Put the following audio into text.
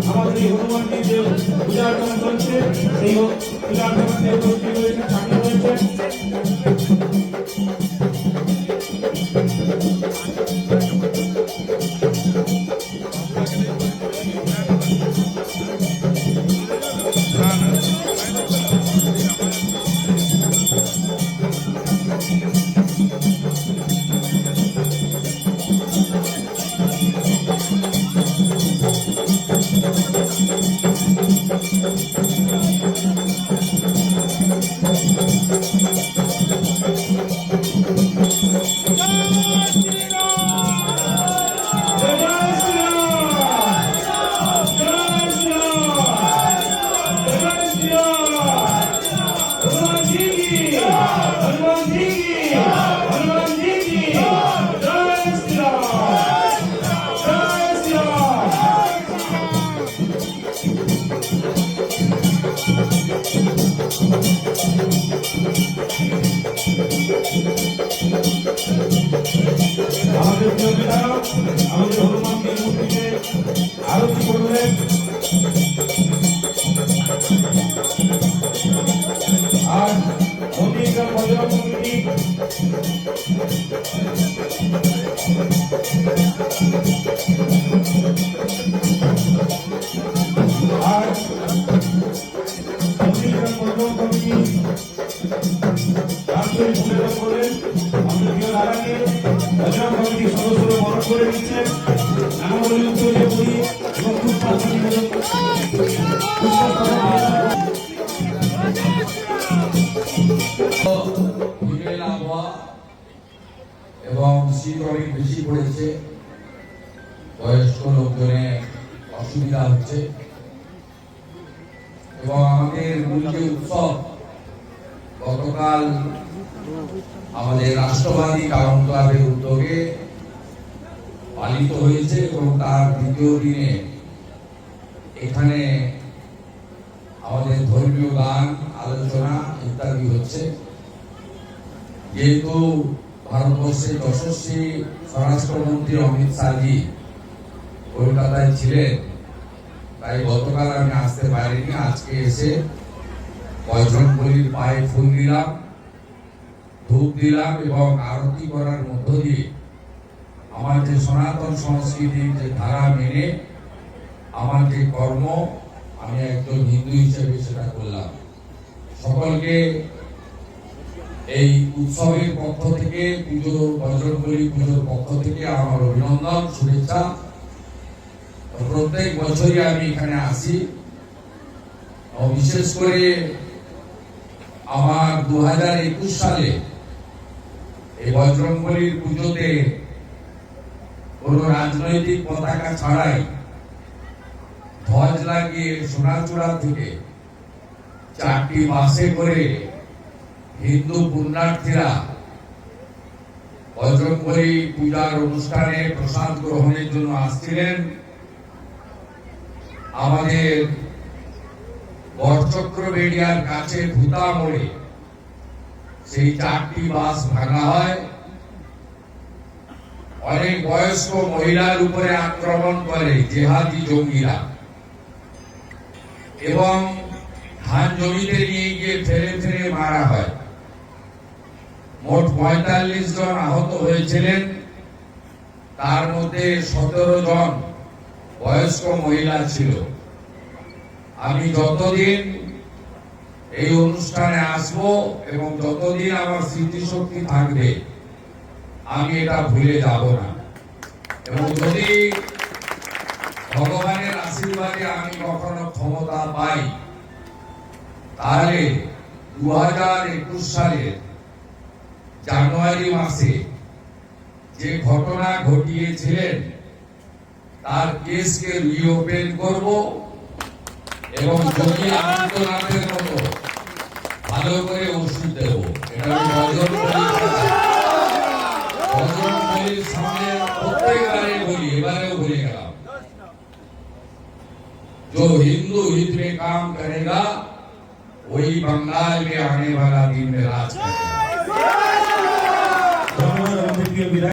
আমাদের হনুমানজি যে পূজা অর্চনা চলছে সেই পূজা অর্চনাতে উপস্থিত হয়েছে, সামিল হয়েছে। আমাদের হনুমানজির মূর্তিতে আরতি করলেন। আর মন্দিরগ্রাম বজরং কমিটি করলেন। আমাদের প্রিয় দাদাকে বজরং কমিটির সদস্যরা বরণ করে দিচ্ছেন। নানাবলী উত্তরে বলি এবং এবং শীত অনেক বেশি পড়েছে, বয়স্ক লোকজনের অসুবিধা হচ্ছে এবং আমাদের মূল যে উৎসব গতকাল আমাদের রাষ্ট্রবাদী টাউন ক্লাবের উদ্যোগে পালিত হয়েছে এবং তার দ্বিতীয় দিনে এখানে আমাদের ধর্মীয় গান, আলোচনা ইত্যাদি হচ্ছে। যেহেতু ভারতবর্ষের যশস্বী স্বরাষ্ট্রমন্ত্রী অমিত শাহজি কলকাতায় ছিলেন, তাই গতকাল আমি আসতে পারিনি। আজকে এসে বজরংবলীর পায়ে ফুল দিলাম, ধূপ দিলাম এবং আরতি করার মধ্য দিয়ে আমার যে সনাতন সংস্কৃতির যে ধারা মেনে আমার যে কর্ম, আমি একজন হিন্দু হিসেবে সেটা করলাম। সকলকে এই উৎসবের পক্ষ থেকে, বজরংবলী পুজোর পক্ষ থেকে আমার অভিনন্দন, শুভেচ্ছা। প্রত্যেক বছরই আমি এখানে আসি এবং বিশেষ করে আমার 2021 সালে এই বজরংবলীর পুজোতে কোন রাজনৈতিক পতাকা ছাড়াই ধ্বজ লাগিয়ে সোনাচূড়া থেকে 4টি বাসে করে হিন্দু পুণ্যার্থীরা বজরংবলী পূজার অনুষ্ঠানে প্রসাদ গ্রহণের জন্য আসছিলেন। আমাদের গড়চক্রবেড়িয়ার কাছে ভূতা মোড়ে সেই 4টি বাস ভাঙা হয়। অনেক বয়স্ক মহিলার উপরে আক্রমণ করে জেহাদি জঙ্গিরা এবং ধান জমিতে নিয়ে গিয়ে ফেলে ফেলে মারা হয়। মোট 45 জন আহত হয়েছিলেন, তার মধ্যে 17 জন বয়স্ক মহিলা ছিল। আমি যতদিন এই অনুষ্ঠানে আসব এবং যতদিন আমার স্মৃতিশক্তি থাকবে আমি এটা ভুলে যাব না। এবং যদি ভগবানের আশীর্বাদে আমি কখনো ক্ষমতা পাই, তাহলে 2021 সালের জানুয়ারি মাসে যে ঘটনা ঘটিয়েছিলেন তার কেসকে রিওপেন করব এবং যোগী আদিত্যনাথের মতো ভালো করে ওষুধ দেব। এটা বজরংবলীর সামনে প্রত্যেকবারে বলি, এবারেও বলে গেলাম, जो हिंदू हित में काम करेगा वही बंगाल में आने वाला दिन में राज करेगा। ধন্যবাদ আমাদের প্রিয় বিধায়ক।